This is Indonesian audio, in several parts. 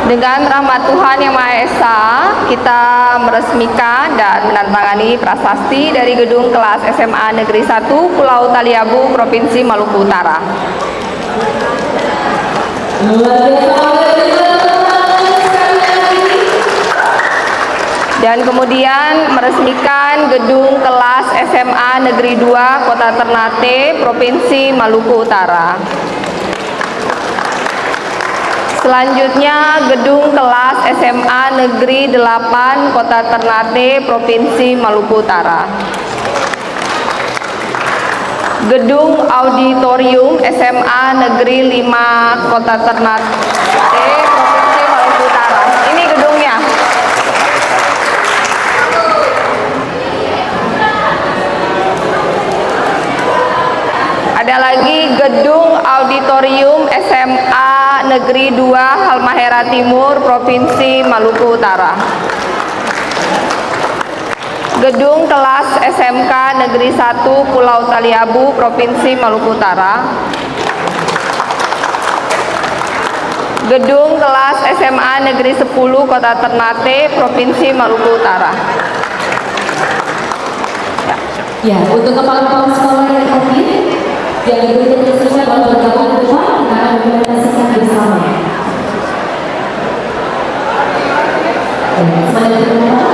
Dengan rahmat Tuhan Yang Maha Esa, kita meresmikan dan menandatangani prasasti dari gedung kelas SMA Negeri 1 Pulau Taliabu, Provinsi Maluku Utara. Dan kemudian meresmikan gedung kelas SMA Negeri 2 Kota Ternate, Provinsi Maluku Utara. Selanjutnya gedung kelas SMA Negeri 8 Kota Ternate, Provinsi Maluku Utara. Gedung Auditorium SMA Negeri 5 Kota Ternate, Provinsi Maluku Utara. Ini gedungnya. Ada lagi gedung Auditorium SMA Negeri 2 Halmahera Timur, Provinsi Maluku Utara. Gedung kelas SMK Negeri 1 Pulau Taliabu, Provinsi Maluku Utara. Gedung kelas SMA Negeri 10 Kota Ternate, Provinsi Maluku Utara. Ya, untuk kepala-kepala sekolah yang hadir, yang diberikan kesempatan dalam bergabung ke depan, kita akan implementasikan bersama. Semuanya berapa?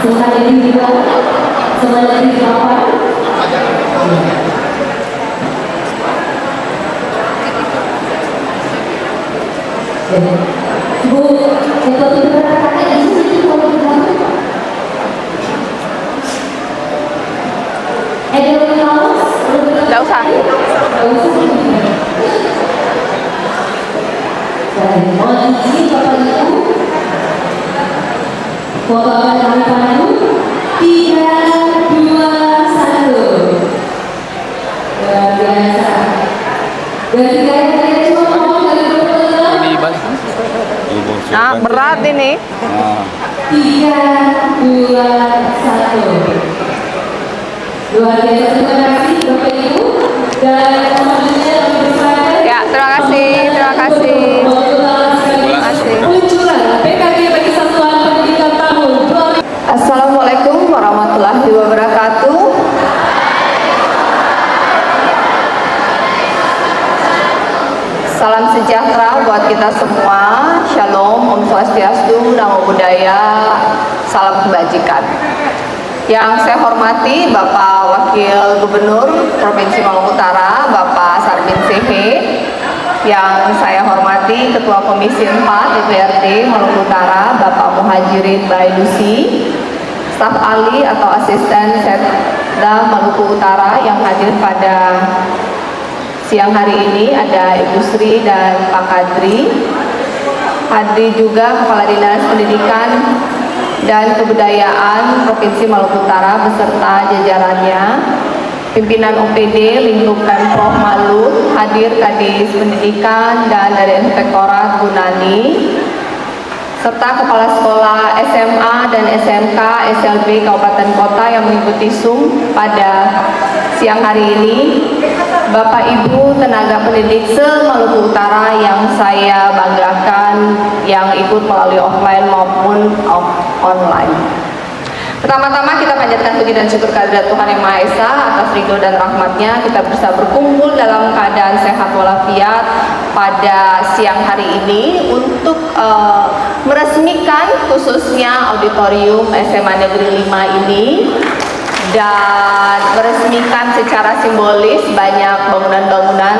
Semuanya di bawah, semuanya di bawah. Bu, untuk beberapa kali ini kalau bergabung. Tidak usah. Mohon izin Bapak Ibu, foto akan kami pandu 3, 2, 1. Luar biasa. Dan tiga-tiganya cuma ngomong dari berpegang. Nah, berat ini. 3, 2, 1. Luar biasa, terima kasih Bapak Ibu. Dan selanjutnya kami persilakan. Ya, terima kasih, terima kasih. Terima kasih. Peluncuran PKG bagi Satuan Pendidikan tahun 2000. Assalamualaikum warahmatullahi wabarakatuh. Salam sejahtera buat kita semua. Shalom, Om Swastiastu, Namo Buddhaya, salam kebajikan. Yang saya hormati Bapak Wakil Gubernur Provinsi Maluku Utara, Bapak Sarbin CH. Yang saya hormati Ketua Komisi 4 DPRD Maluku Utara, Bapak Muhajirin Bailusi, staf ahli atau asisten Setda Maluku Utara yang hadir pada siang hari ini, ada Ibu Sri dan Pak Kadri. Hadir juga Kepala Dinas Pendidikan dan Kebudayaan Provinsi Maluku Utara beserta jajarannya, pimpinan OPD lingkup Pemprov Malut, hadir Kadis Pendidikan dan dari Inspektorat Gunani, serta kepala sekolah SMA dan SMK SLB Kabupaten Kota yang mengikuti Zoom pada siang hari ini, Bapak Ibu tenaga pendidik se-Maluku Utara yang saya banggakan yang ikut melalui offline maupun online. Pertama-tama kita panjatkan puji dan syukur kehadirat Tuhan Yang Maha Esa atas ridho dan rahmatnya kita bisa berkumpul dalam keadaan sehat walafiat pada siang hari ini untuk meresmikan khususnya auditorium SMA Negeri 5 ini, dan meresmikan secara simbolis banyak bangunan-bangunan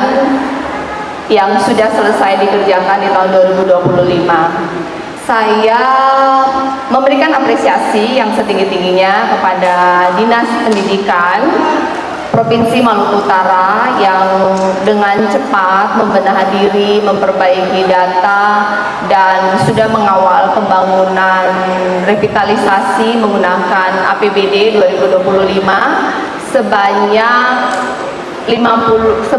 yang sudah selesai dikerjakan di tahun 2025. Saya memberikan apresiasi yang setinggi-tingginya kepada Dinas Pendidikan Provinsi Maluku Utara yang dengan cepat membenahi diri, memperbaiki data, dan sudah mengawal pembangunan revitalisasi menggunakan APBD 2025 sebanyak 68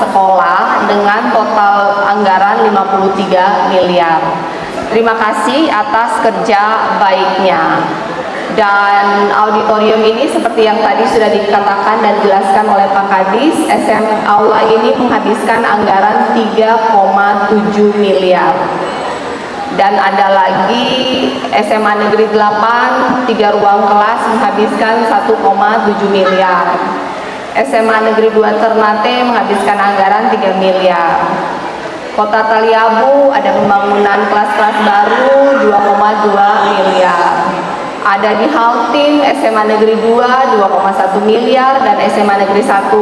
sekolah dengan total anggaran 53 miliar. Terima kasih atas kerja baiknya. Dan auditorium ini seperti yang tadi sudah dikatakan dan dijelaskan oleh Pak Kadis, aula ini menghabiskan anggaran 3,7 miliar. Dan ada lagi SMA Negeri 8, 3 ruang kelas menghabiskan 1,7 miliar. SMA Negeri 2 Ternate menghabiskan anggaran 3 miliar. Kota Taliabu ada pembangunan kelas-kelas baru 2,2 miliar. Ada di Halting SMA Negeri 2 2,1 miliar dan SMA Negeri 1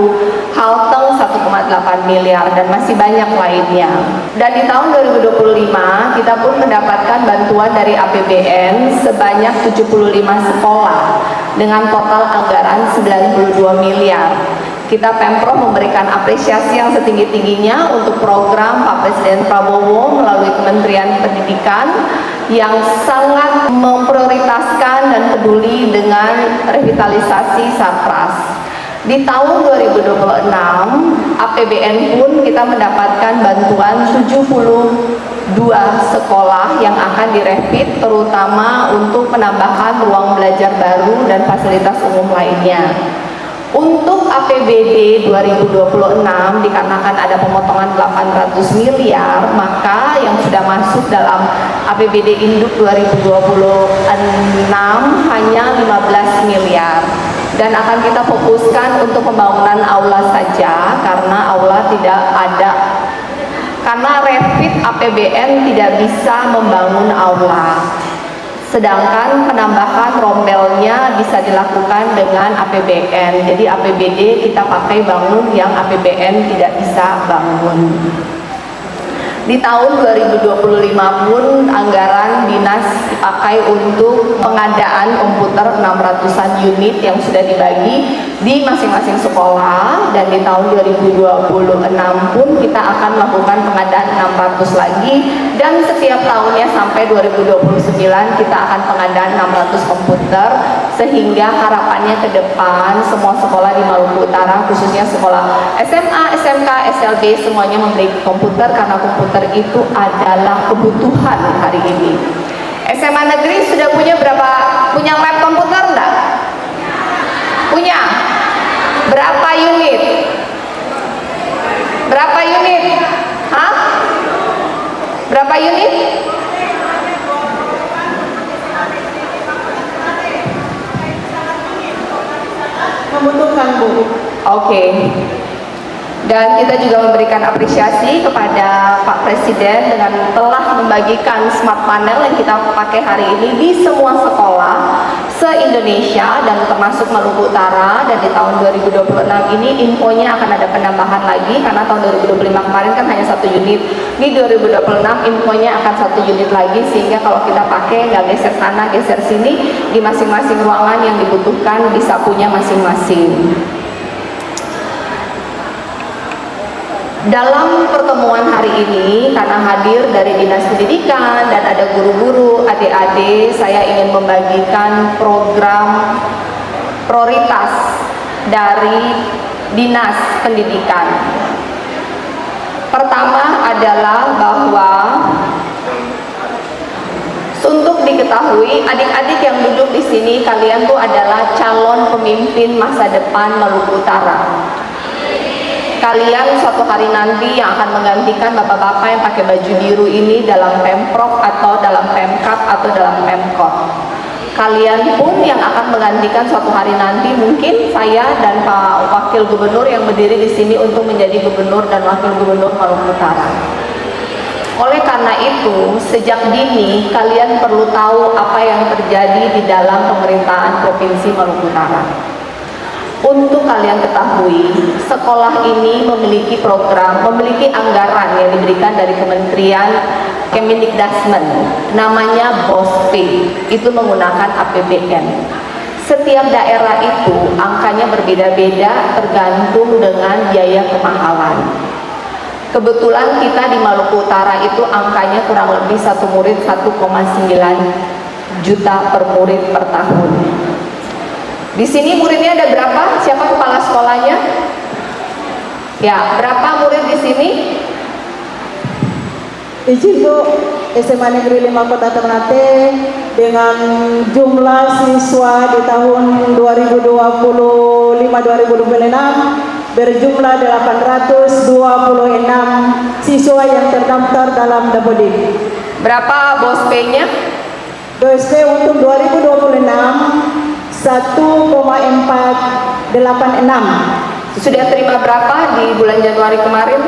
Halteng 1,8 miliar dan masih banyak lainnya. Dan di tahun 2025 kita pun mendapatkan bantuan dari APBN sebanyak 75 sekolah dengan total anggaran 92 miliar. Kita Pemprov memberikan apresiasi yang setinggi-tingginya untuk program Pak Presiden Prabowo melalui Kementerian Pendidikan yang sangat memprioritaskan dan peduli dengan revitalisasi Sarpras. Di tahun 2026 APBN pun kita mendapatkan bantuan 72 sekolah yang akan direvit, terutama untuk penambahan ruang belajar baru dan fasilitas umum lainnya. Untuk APBD 2026 dikarenakan ada pemotongan 800 miliar, maka yang sudah masuk dalam APBD Induk 2026 hanya 15 miliar dan akan kita fokuskan untuk pembangunan aula saja karena aula tidak ada. Karena revit APBN tidak bisa membangun aula. Sedangkan penambahan rombelnya bisa dilakukan dengan APBN. Jadi APBD kita pakai bangun yang APBN tidak bisa bangun. Di tahun 2025 pun anggaran dinas dipakai untuk pengadaan komputer 600-an unit yang sudah dibagi di masing-masing sekolah, dan di tahun 2026 pun kita akan melakukan pengadaan 600 lagi, dan setiap tahunnya sampai 2029 kita akan pengadaan 600 komputer, sehingga harapannya ke depan semua sekolah di Maluku Utara khususnya sekolah SMA, SMK, SLB semuanya memiliki komputer karena komputer itu adalah kebutuhan hari ini. SMA negeri sudah punya lab komputer enggak? Punya. Berapa unit? Berapa unit? Hah? Berapa unit? Membutuhkan, Bu. Oke. Dan kita juga memberikan apresiasi kepada Pak Presiden dengan telah membagikan smart panel yang kita pakai hari ini di semua sekolah se-Indonesia dan termasuk Maluku Utara. Dan di tahun 2026 ini infonya akan ada penambahan lagi karena tahun 2025 kemarin kan hanya 1 unit. Di 2026 infonya akan 1 unit lagi, sehingga kalau kita pakai nggak geser sana geser sini, di masing-masing ruangan yang dibutuhkan bisa punya masing-masing. Dalam pertemuan hari ini, karena hadir dari Dinas Pendidikan dan ada guru-guru, adik-adik, saya ingin membagikan program prioritas dari Dinas Pendidikan. Pertama adalah bahwa untuk diketahui, adik-adik yang duduk di sini, kalian tuh adalah calon pemimpin masa depan Maluku Utara. Kalian suatu hari nanti yang akan menggantikan bapak-bapak yang pakai baju biru ini dalam Pemprov atau dalam Pemkap atau dalam Pemkot. Kalian pun yang akan menggantikan suatu hari nanti mungkin saya dan Pak Wakil Gubernur yang berdiri di sini untuk menjadi Gubernur dan Wakil Gubernur Maluku Utara. Oleh karena itu, sejak dini kalian perlu tahu apa yang terjadi di dalam pemerintahan Provinsi Maluku Utara. Untuk kalian ketahui, sekolah ini memiliki program, memiliki anggaran yang diberikan dari Kementerian Kemendikdasmen, namanya BOSP, itu menggunakan APBN. Setiap daerah itu angkanya berbeda-beda tergantung dengan biaya kemahalan. Kebetulan kita di Maluku Utara itu angkanya kurang lebih satu murid 1,9 juta per murid per tahun. Di sini muridnya ada berapa? Siapa kepala sekolahnya? Ya, berapa murid di sini? Izin, Bu, SMA Negeri 5 Kota Ternate dengan jumlah siswa di tahun 2025-2026 berjumlah 826 siswa yang terdaftar dalam Dapodik. Berapa BOS P-nya? BOS P untuk 2026 1,486. Sudah terima berapa di bulan Januari kemarin?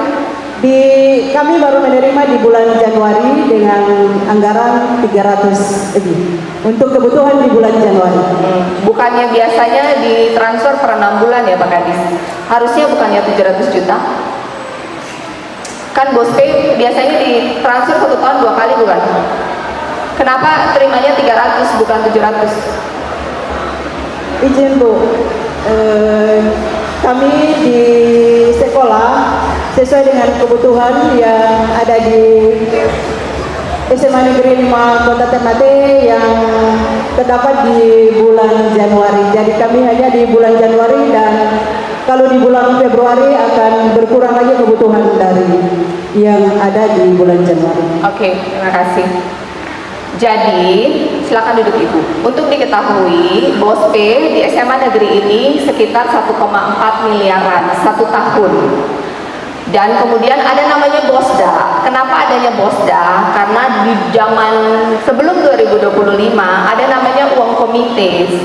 Kami baru menerima di bulan Januari dengan anggaran 300 lebih untuk kebutuhan di bulan Januari. Bukannya biasanya ditransfer per 6 bulan ya Pak Kadis? Harusnya bukannya 700 juta? Kan BOS P biasanya ditransfer 1 tahun 2 kali bukan? Kenapa terimanya 300 bukan 700? Izin Bu, kami di sekolah sesuai dengan kebutuhan yang ada di SMA Negeri 5 Kota Ternate yang terdapat di bulan Januari. Jadi kami hanya di bulan Januari dan kalau di bulan Februari akan berkurang lagi kebutuhan dari yang ada di bulan Januari. Oke, terima kasih. Jadi, silakan duduk Ibu. Untuk diketahui, BOS P di SMA negeri ini sekitar 1,4 miliaran 1 tahun. Dan kemudian ada namanya BOSDA. Kenapa adanya BOSDA? Karena di zaman sebelum 2025 ada namanya uang komite.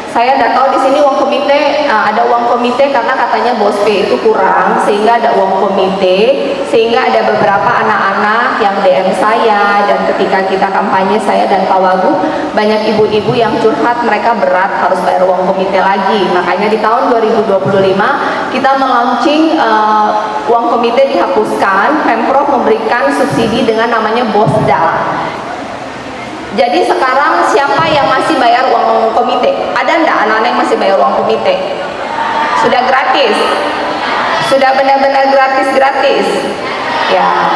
Saya tidak tahu di sini uang komite, ada uang komite karena katanya BOS P itu kurang, sehingga ada uang komite, sehingga ada beberapa anak-anak yang DM saya, dan ketika kita kampanye saya dan Pak Wagub, banyak ibu-ibu yang curhat mereka berat harus bayar uang komite lagi. Makanya di tahun 2025 kita melaunching uang komite dihapuskan, Pemprov memberikan subsidi dengan namanya BOSDA. Jadi sekarang siapa yang masih bayar uang komite? Ada enggak anak-anak yang masih bayar uang komite? Sudah gratis? Sudah benar-benar gratis-gratis? Ya.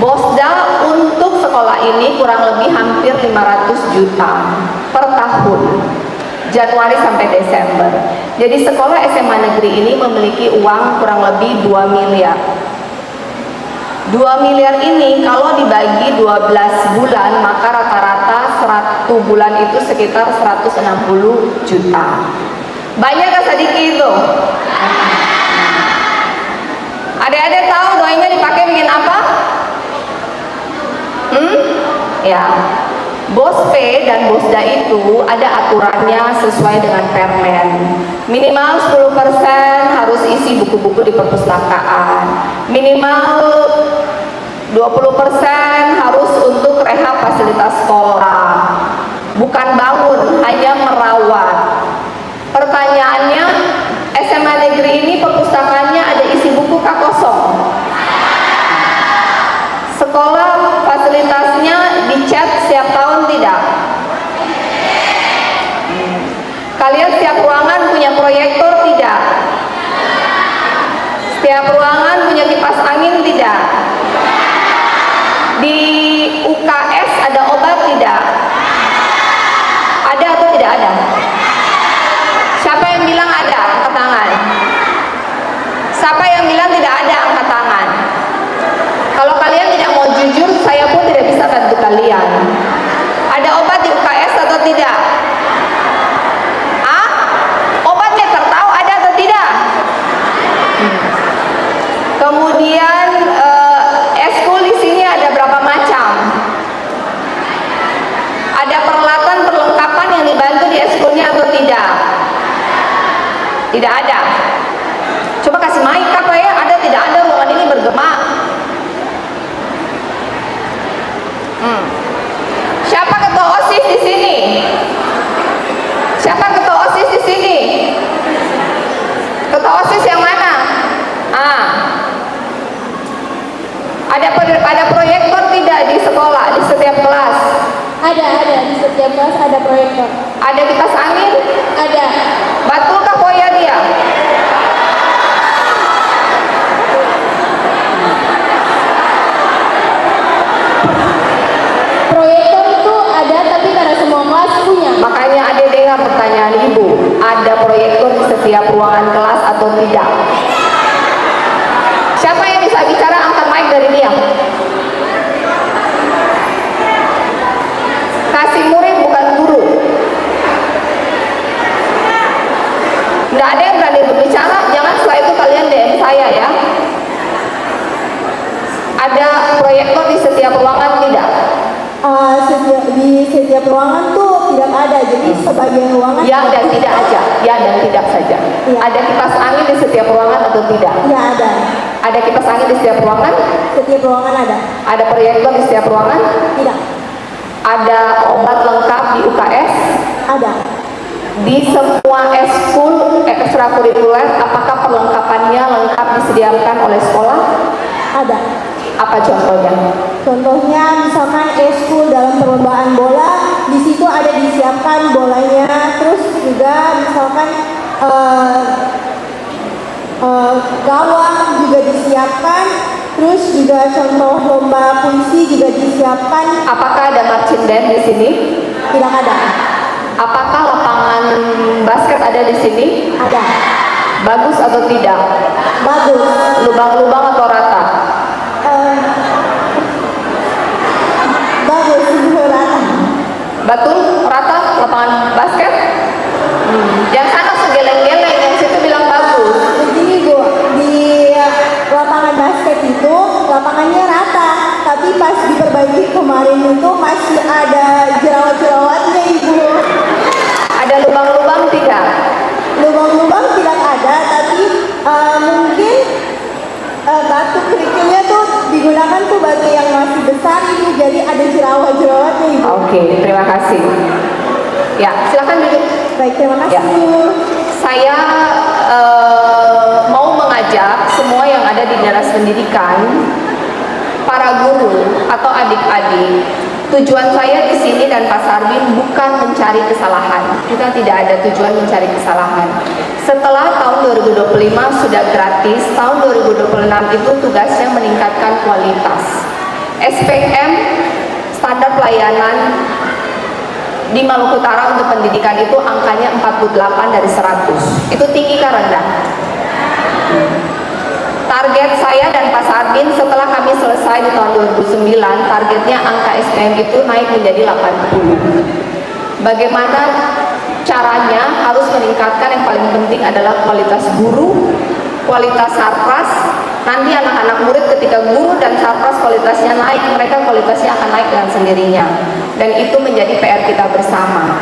BOSDA untuk sekolah ini kurang lebih hampir 500 juta per tahun, Januari sampai Desember. Jadi sekolah SMA negeri ini memiliki uang kurang lebih 2 miliar. 2 miliar ini kalau dibagi 12 bulan maka rata-rata 1 bulan itu sekitar 160 juta. Banyak kan sedikit itu? Adik-adik tahu doanya dipakai bikin apa? Ya. BOS P dan BOSDA itu ada aturannya sesuai dengan Permen. Minimal 10% harus isi buku-buku di perpustakaan. Minimal 20% harus untuk rehab fasilitas sekolah. Bukan bangun, hanya merawat. Pertanyaannya, SMA negeri ini perpustakaannya ada isi buku kah kosong? Sekolah fasilitasnya dicat setiap tahun tidak? Kalian setiap ruangan punya proyektor tidak? Setiap ruangan punya kipas angin tidak? Di UKS ada obat tidak? Ada atau tidak ada? Siapa yang bilang ada? Angkat tangan. Siapa yang bilang tidak ada? Angkat tangan. Kalau kalian tidak mau jujur, saya pun tidak bisa bantu kalian. Ada obat di UKS atau tidak? Obatnya tertahu ada atau tidak? Kemudian eskul di sini ada berapa macam? Ada peralatan perlengkapan yang dibantu di eskulnya atau tidak? Tidak ada. Coba kasih mic apa ya? Ada tidak ada? Ruangan ini bergema. Siapa ketua OSIS di sini? Siapa ketua OSIS di sini? Ketua OSIS yang mana? Ada proyektor tidak di sekolah, di setiap kelas? Ada di setiap kelas ada proyektor. Ada kipas angin? Ada. Betulkah Koya dia? Proyektor itu ada tapi karena semua kelas punya. Makanya ada dengar pertanyaan ibu, ada proyektor di setiap ruangan kelas atau tidak? Siapa yang bisa bicara angkat mic dari dia? Kasih murid proyektor di setiap ruangan? Tidak. Di setiap ruangan tuh tidak ada, jadi sebagian ruangan Ya dan tidak aja, ya dan tidak saja. Iya. Ada kipas angin di setiap ruangan atau tidak? ya ada. Ada kipas angin di setiap ruangan? Setiap ruangan ada. Ada proyektor di setiap ruangan? Tidak. Ada obat lengkap di UKS? Ada. Di semua ekskul ekstrakurikuler, apakah perlengkapannya lengkap disediakan oleh sekolah? Ada. Apa contohnya? Contohnya misalkan eskul dalam perlombaan bola, di situ ada disiapkan bolanya, terus juga misalkan gawang juga disiapkan, terus juga contoh lomba puisi juga disiapkan. Apakah ada marching band di sini? Tidak ada. Apakah lapangan basket ada di sini? Ada. Bagus atau tidak? Bagus. Lubang-lubang atau rata? Bagus. Rata. Betul? Rata lapangan basket? Yang sana segeleng-geleng, yang situ bilang bagus. Begini Bu, di lapangan basket itu lapangannya rata, tapi pas diperbaiki kemarin itu masih ada jerawat-jerawatnya Ibu. Ada lubang-lubang tidak? Lubang-lubang tidak ada, tapi mungkin batu kerikilnya tuh digunakan tuh batu yang masih besar ini, jadi ada jerawat-jerawatnya Ibu. Oke, terima kasih. Ya, silakan duduk. Baik, terima kasih Ya. Bu. Saya mau mengajak semua yang ada di dinas pendidikan, para guru atau adik-adik. Tujuan saya di sini dan Pak Sarbin bukan mencari kesalahan. Kita tidak ada tujuan mencari kesalahan. Setelah tahun 2025 sudah gratis, tahun 2026 itu tugasnya meningkatkan kualitas. SPM, standar pelayanan di Maluku Utara untuk pendidikan itu angkanya 48 dari 100. Itu tinggi kan rendah? Target saya dan Pak Sarbin setelah kami selesai di tahun 2009, targetnya angka SPM itu naik menjadi 80. Bagaimana caranya? Harus meningkatkan, yang paling penting adalah kualitas guru, kualitas sarpras. Nanti anak-anak murid ketika guru dan sarpras kualitasnya naik, mereka kualitasnya akan naik dengan sendirinya. Dan itu menjadi PR kita bersama.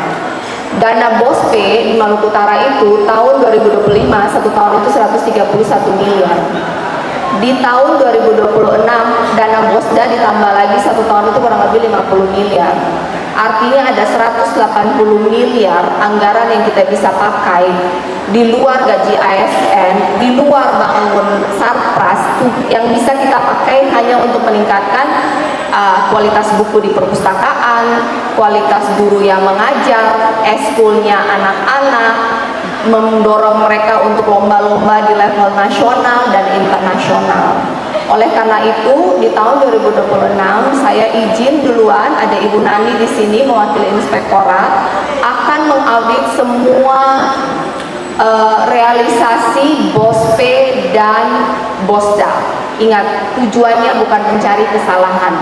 Dana BOSPE di Maluku Utara itu tahun 2025, satu tahun itu 131 miliar. Di tahun 2026 dana BOSDA ditambah lagi satu tahun itu kurang lebih 50 miliar. Artinya ada 180 miliar anggaran yang kita bisa pakai di luar gaji ASN, di luar bangun sarpras yang bisa kita pakai hanya untuk meningkatkan kualitas buku di perpustakaan, kualitas guru yang mengajar, eskulnya anak-anak, mendorong mereka untuk lomba-lomba di level nasional dan internasional. Oleh karena itu, di tahun 2026 saya izin duluan, ada Ibu Nani di sini mewakili inspektorat, akan mengaudit semua realisasi BOSPE dan BOSDA. Ingat, tujuannya bukan mencari kesalahan.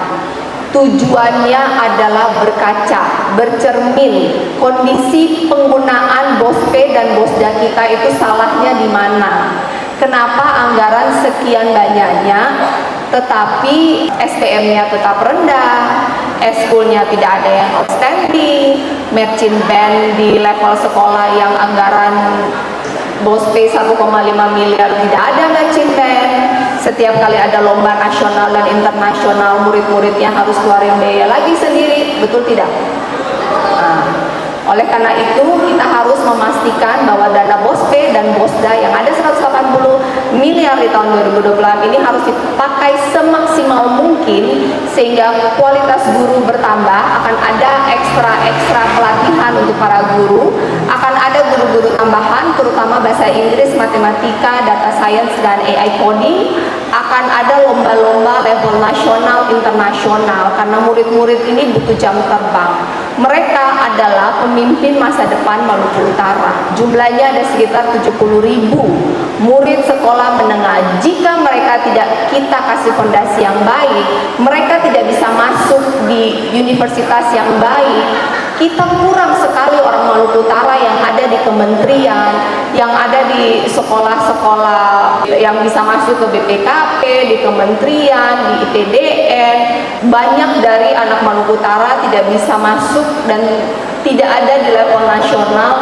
Tujuannya adalah berkaca, bercermin kondisi penggunaan BOSPE dan BOSDA kita itu salahnya di mana. Kenapa anggaran sekian banyaknya tetapi SPM-nya tetap rendah, eskulnya tidak ada yang outstanding, marching band di level sekolah yang anggaran BOSPE 1,5 miliar tidak ada marching band. Setiap kali ada lomba nasional dan internasional, murid-muridnya harus keluarin biaya lagi sendiri, betul tidak? Nah, oleh karena itu kita harus memastikan bahwa dana BOSPE dan BOSDA yang ada 180 miliar di tahun 2026 ini harus dipakai semaksimal mungkin sehingga kualitas guru bertambah, akan ada ekstra pelatihan untuk para guru, akan ada guru-guru tambahan terutama bahasa Inggris, matematika, data science dan AI coding, akan ada lomba-lomba level nasional, internasional karena murid-murid ini butuh jam terbang. Mereka adalah pemimpin masa depan Maluku Utara. Jumlahnya ada sekitar 70.000 murid sekolah menengah. Jika mereka tidak kita kasih fondasi yang baik, mereka tidak bisa masuk di universitas yang baik. Kita kurang sekali orang Maluku Utara yang ada di kementerian, yang ada di sekolah-sekolah yang bisa masuk ke BPKP, di kementerian, di ITDN. Banyak dari anak Maluku Utara tidak bisa masuk dan tidak ada di level nasional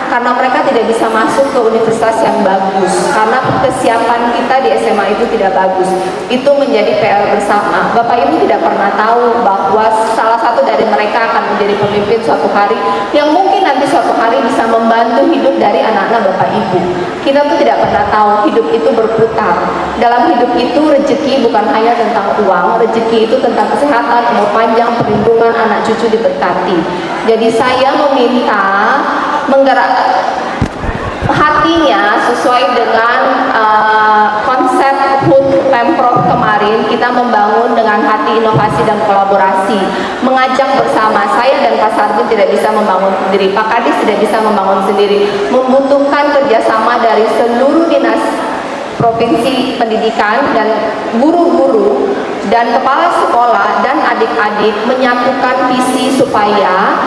karena mereka tidak bisa masuk ke universitas yang bagus, karena kesiapan kita di SMA itu tidak bagus. Itu menjadi PR bersama. Bapak Ibu tidak pernah tahu bahwa salah satu dari mereka akan menjadi pemimpin suatu hari yang mungkin nanti suatu hari bisa membantu hidup dari anak-anak Bapak Ibu. Kita tuh tidak pernah tahu hidup itu berputar. Dalam hidup itu rezeki bukan hanya tentang uang, rezeki itu tentang kesehatan, umur panjang, perlindungan, anak cucu diberkati. Jadi saya meminta menggerak hatinya sesuai dengan konsep HUT Pemprov kemarin. Kita membangun dengan hati inovasi dan kolaborasi, mengajak bersama. Saya dan Pak Sarbin tidak bisa membangun sendiri, Pak Kadis tidak bisa membangun sendiri, membutuhkan kerjasama dari seluruh dinas provinsi pendidikan dan guru-guru dan kepala sekolah dan adik-adik menyatukan visi supaya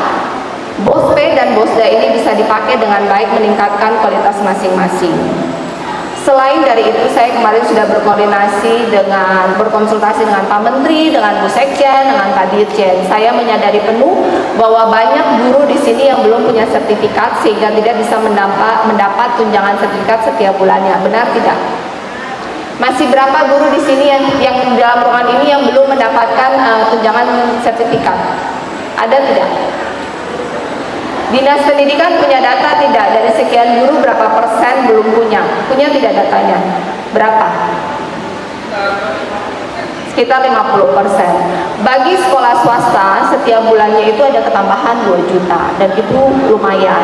BOSPE dan BOSDA ini bisa dipakai dengan baik, meningkatkan kualitas masing-masing. Selain dari itu, saya kemarin sudah berkonsultasi dengan Pak Menteri, dengan Bu Sekjen, dengan Pak Dirjen. Saya menyadari penuh bahwa banyak guru di sini yang belum punya sertifikat sehingga tidak bisa mendapat tunjangan sertifikat setiap bulannya. Benar tidak? Masih berapa guru di sini yang dalam ruangan ini yang belum mendapatkan tunjangan sertifikat? Ada tidak? Dinas Pendidikan punya data tidak? Dari sekian guru berapa persen belum punya? Punya tidak datanya? Berapa? Sekitar 50%. Bagi sekolah swasta setiap bulannya itu ada ketambahan 2 juta dan itu lumayan.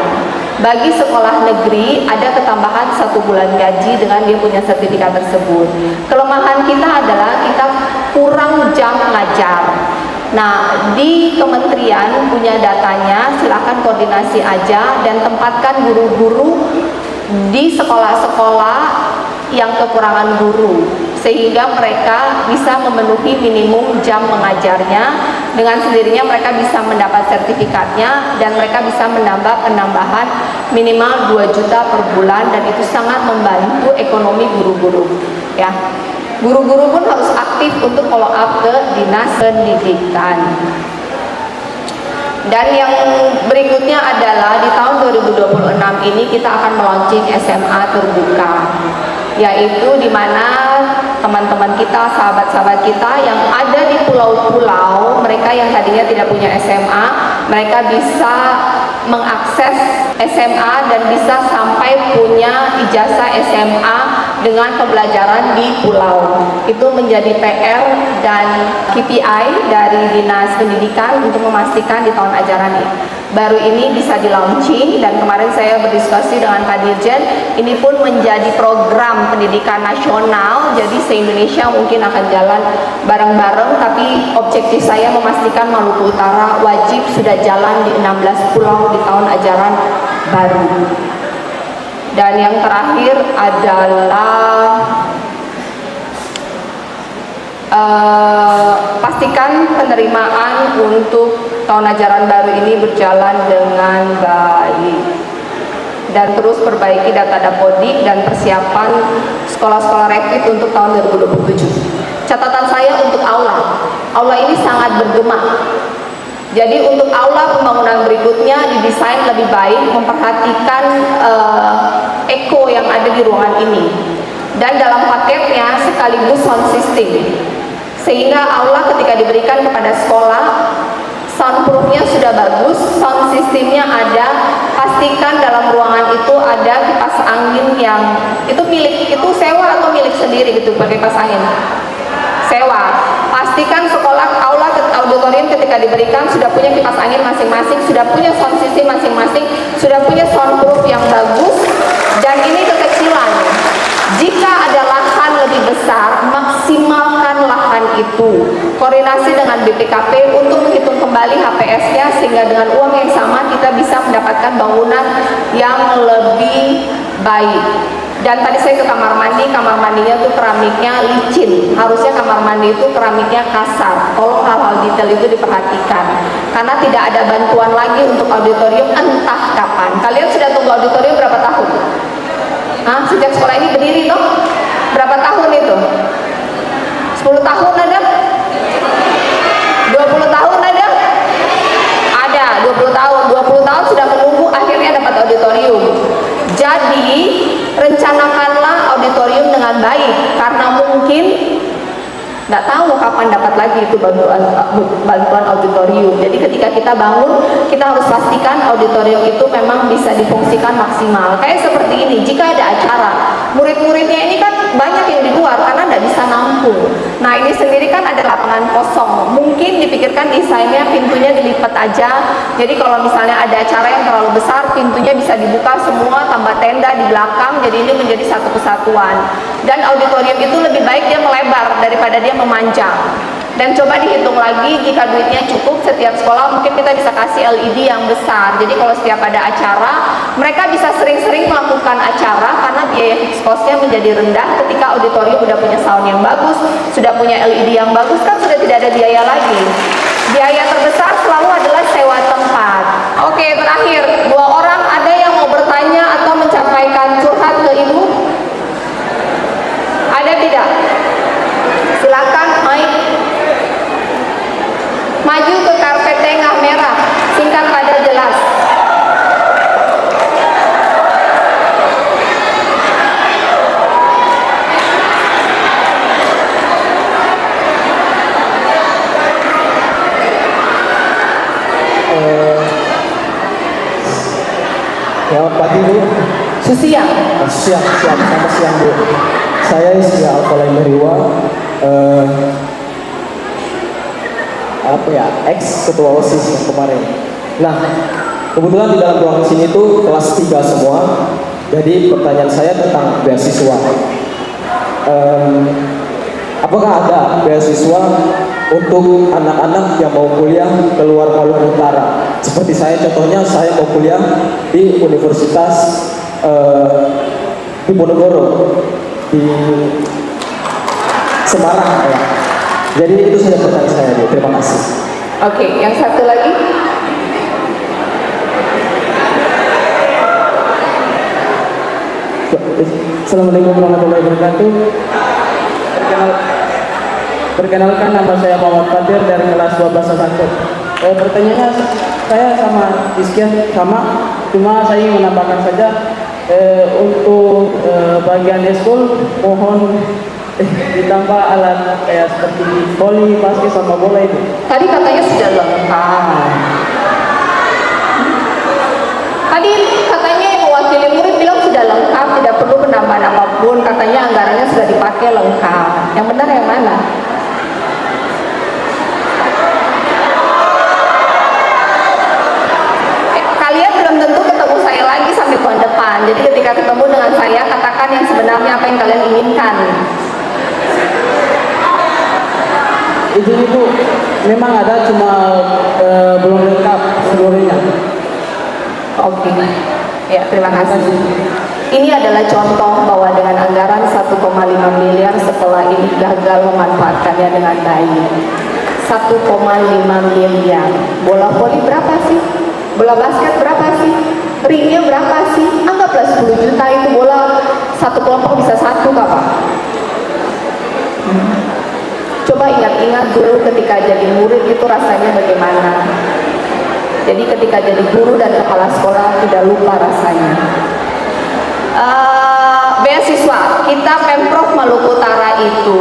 Bagi sekolah negeri ada ketambahan 1 bulan gaji dengan dia punya sertifikat tersebut. Kelemahan kita adalah kita kurang jam ngajar. Nah, di kementerian punya datanya, silakan koordinasi aja dan tempatkan guru-guru di sekolah-sekolah yang kekurangan guru sehingga mereka bisa memenuhi minimum jam mengajarnya. Dengan sendirinya mereka bisa mendapat sertifikatnya dan mereka bisa menambah penambahan minimal 2 juta per bulan dan itu sangat membantu ekonomi guru-guru ya. Guru-guru pun harus aktif untuk follow up ke dinas pendidikan. Dan yang berikutnya adalah di tahun 2026 ini kita akan melaunching SMA terbuka, yaitu di mana teman-teman kita, sahabat-sahabat kita yang ada di pulau-pulau, mereka yang tadinya tidak punya SMA, mereka bisa mengakses SMA dan bisa sampai punya ijazah SMA dengan pembelajaran di pulau. Itu menjadi PR dan KPI dari Dinas Pendidikan untuk memastikan di tahun ajaran baru ini bisa di-launching, dan kemarin saya berdiskusi dengan Pak Dirjen, ini pun menjadi program pendidikan nasional, jadi se-Indonesia mungkin akan jalan bareng-bareng, tapi objektif saya memastikan Maluku Utara wajib sudah jalan di 16 pulau di tahun ajaran baru. Dan yang terakhir adalah pastikan penerimaan untuk tahun ajaran baru ini berjalan dengan baik dan terus perbaiki data dapodik dan persiapan sekolah-sekolah rekrut untuk tahun 2027. Catatan saya untuk aula ini sangat bergema. Jadi untuk aula pembangunan berikutnya didesain lebih baik, memperhatikan eko yang ada di ruangan ini, dan dalam paketnya sekaligus sound system, sehingga aula ketika diberikan kepada sekolah soundproofnya sudah bagus, sound systemnya ada. Pastikan dalam ruangan itu ada kipas angin yang itu sewa atau milik sendiri gitu, pakai kipas angin sewa. Pastikan sekolah aula auditorium ketika diberikan sudah punya kipas angin masing-masing, sudah punya sound system masing-masing, sudah punya soundproof yang bagus. Dan ini kekecilan, jika ada lahan lebih besar, maksimalkan lahan itu. Koordinasi dengan BPKP untuk menghitung kembali HPS-nya sehingga dengan uang yang sama kita bisa mendapatkan bangunan yang lebih baik. Dan tadi saya ke kamar mandinya tuh keramiknya licin, harusnya kamar mandi itu keramiknya kasar. Tolong hal-hal detail itu diperhatikan. karena tidak ada bantuan lagi untuk auditorium entah kapan. Kalian sudah tunggu auditorium berapa tahun? Hah? Sejak sekolah ini berdiri toh? Berapa tahun itu? 10 tahun ada? 20 tahun ada? Ada 20 tahun. 20 tahun sudah menunggu, akhirnya dapat auditorium. Jadi rencanakanlah auditorium dengan baik, karena mungkin nggak tahu kapan dapat lagi itu bantuan auditorium. Jadi ketika kita bangun, kita harus pastikan auditorium itu memang bisa difungsikan maksimal. Kayak seperti ini, jika ada acara, murid-muridnya ini kan banyak yang di luar karena nggak bisa nampung. Nah ini sendiri kan ada lapangan kosong. Mungkin dipikirkan desainnya pintunya dilipat aja. Jadi kalau misalnya ada acara yang terlalu besar, pintunya bisa dibuka semua, tambah tenda di belakang. Jadi ini menjadi satu kesatuan. Dan auditorium itu lebih baik dia melebar daripada dia memanjang. Dan coba dihitung lagi, jika duitnya cukup, setiap sekolah mungkin kita bisa kasih LED yang besar. Jadi kalau setiap ada acara, mereka bisa sering-sering melakukan acara karena biaya fixed cost-nya menjadi rendah. Ketika auditorium sudah punya sound yang bagus, sudah punya LED yang bagus, kan sudah tidak ada biaya lagi. Biaya terbesar selalu adalah sewa tempat. Oke, terakhir, 2 orang ada yang mau bertanya atau menyampaikan curhat ke ibu? Ada tidak? Silakan, Mike. Maju ke karpet tengah merah, singkat padat jelas. Selamat pagi Bu. Susiang. Siang, selamat siang Bu. Saya Isya Alfalai Meriwa, ex ketua OSIS yang kemarin. Nah, kebetulan di dalam ruangan sini itu kelas 3 semua. Jadi pertanyaan saya tentang beasiswa. Apakah ada beasiswa untuk anak-anak yang mau kuliah ke luar Maluku Utara? Seperti saya, contohnya saya mau kuliah di Universitas Diponegoro di Semarang ya. Jadi itu saja pertanyaan saya, Bu. Terima kasih. Oke, yang satu lagi. Assalamualaikum warahmatullahi wabarakatuh. Perkenalkan, nama saya Muhammad Fatir dari kelas 2 bahasa Sangkut. Pertanyaannya saya sama Iskia sama, cuma saya ingin menambahkan saja untuk bagian eskul mohon ditambah alat kayak seperti voli, basket sama bola itu. Tadi katanya sudah lengkap. Tadi katanya yang mewakili murid bilang sudah lengkap, tidak perlu penambahan apapun. Katanya anggarannya sudah dipakai lengkap. Yang benar yang mana? Kalian belum tentu ketemu saya lagi sampai bulan depan. Jadi ketika ketemu dengan saya, katakan yang sebenarnya apa yang kalian inginkan. Izin Ibu, memang ada, cuma belum lengkap seluruhnya. Oke, ya terima kasih. Ini adalah contoh bahwa dengan anggaran 1,5 miliar sekolah ini gagal memanfaatkannya dengan baik. 1,5 miliar. Bola voli berapa sih? Bola basket berapa sih? Ringnya berapa sih? Anggaplah 10 juta itu bola satu kelompok bisa satu Pak. Coba ingat-ingat dulu ketika jadi murid itu rasanya bagaimana. Jadi ketika jadi guru dan kepala sekolah tidak lupa rasanya. Beasiswa, kita Pemprov Maluku Utara itu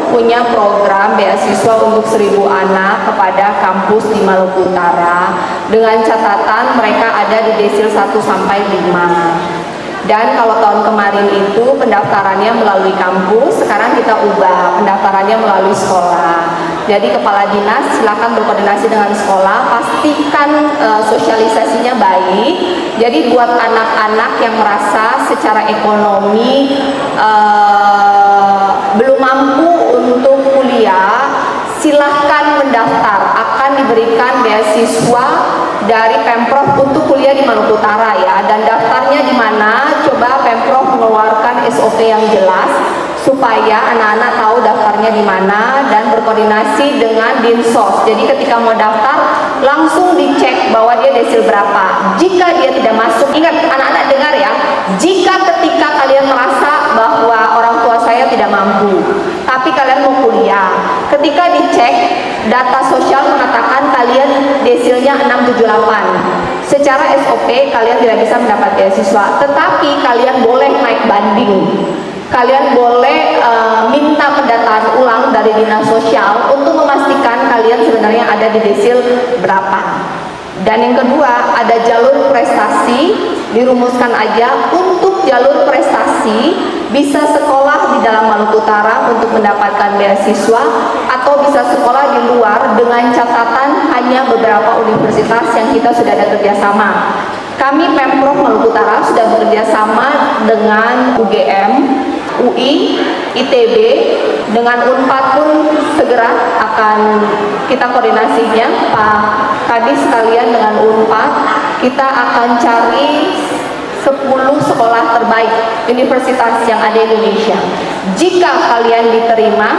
punya program beasiswa untuk 1.000 anak kepada kampus di Maluku Utara dengan catatan mereka ada di desil 1 sampai 5. Dan kalau tahun kemarin itu pendaftarannya melalui kampus, sekarang kita ubah pendaftarannya melalui sekolah. Jadi kepala dinas silakan berkoordinasi dengan sekolah, pastikan sosialisasinya baik. Jadi buat anak-anak yang merasa secara ekonomi belum mampu untuk kuliah, silahkan mendaftar. Akan diberikan beasiswa dari Pemprov untuk kuliah di Maluku Utara ya. Dan daftarnya di mana? Coba Pemprov mengeluarkan SOP yang jelas supaya anak-anak tahu daftarnya di mana dan berkoordinasi dengan Dinsos. Jadi ketika mau daftar langsung langsung dicek bahwa dia desil berapa. Jika dia tidak masuk, ingat anak-anak dengar ya, jika ketika kalian merasa bahwa orang tua saya tidak mampu, tapi kalian mau kuliah, ketika dicek data sosial mengatakan kalian desilnya 678, secara SOP kalian tidak bisa mendapat beasiswa, tetapi kalian boleh naik banding. Kalian boleh minta pendataan ulang dari dinas sosial untuk memastikan kalian sebenarnya ada di desil berapa. Dan yang kedua, ada jalur prestasi, dirumuskan aja untuk jalur prestasi bisa sekolah di dalam Maluku Utara untuk mendapatkan beasiswa atau bisa sekolah di luar dengan catatan hanya beberapa universitas yang kita sudah ada kerjasama. Kami Pemprov Maluku Utara sudah bekerja sama dengan UGM, UI, ITB, dengan UNPAD pun segera akan kita koordinasinya, Pak Kadis sekalian dengan UNPAD, kita akan cari 10 sekolah terbaik universitas yang ada di Indonesia. Jika kalian diterima,